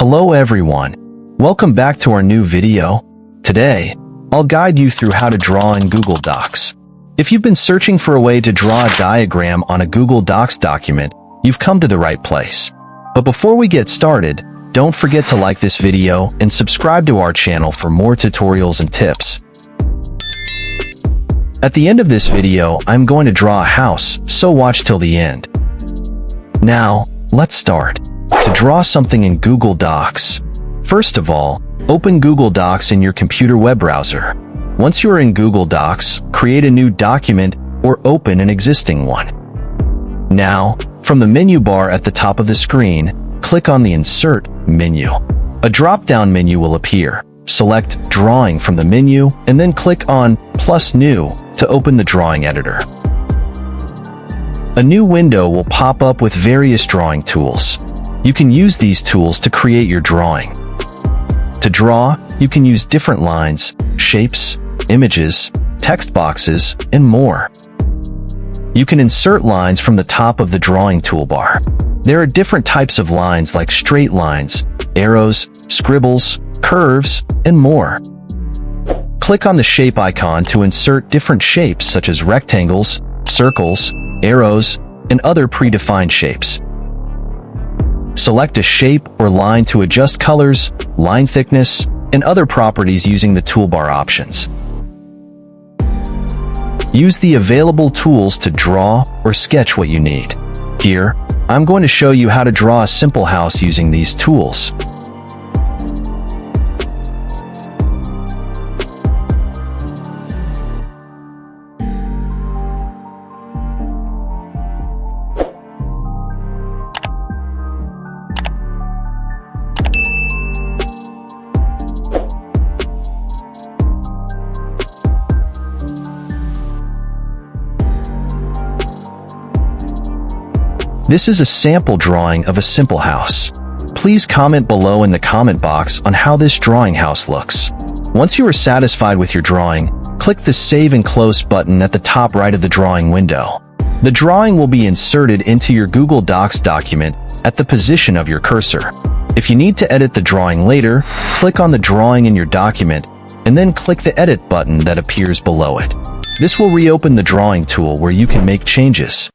Hello everyone. Welcome back to our new video. Today, I'll guide you through how to draw in Google Docs. If you've been searching for a way to draw a diagram on a Google Docs document, you've come to the right place. But before we get started, don't forget to like this video and subscribe to our channel for more tutorials and tips. At the end of this video, I'm going to draw a house, so watch till the end. Now, let's start. To draw something in Google Docs, first of all, open Google Docs in your computer web browser. Once you are in Google Docs, create a new document or open an existing one. Now, from the menu bar at the top of the screen, click on the Insert menu. A drop-down menu will appear. Select Drawing from the menu and then click on Plus New to open the drawing editor. A new window will pop up with various drawing tools. You can use these tools to create your drawing. To draw, you can use different lines, shapes, images, text boxes, and more. You can insert lines from the top of the drawing toolbar. There are different types of lines like straight lines, arrows, scribbles, curves, and more. Click on the shape icon to insert different shapes such as rectangles, circles, arrows, and other predefined shapes. Select a shape or line to adjust colors, line thickness, and other properties using the toolbar options. Use the available tools to draw or sketch what you need. Here, I'm going to show you how to draw a simple house using these tools. This is a sample drawing of a simple house. Please comment below in the comment box on how this drawing house looks. Once you are satisfied with your drawing, click the Save and Close button at the top right of the drawing window. The drawing will be inserted into your Google Docs document at the position of your cursor. If you need to edit the drawing later, click on the drawing in your document and then click the Edit button that appears below it. This will reopen the drawing tool where you can make changes.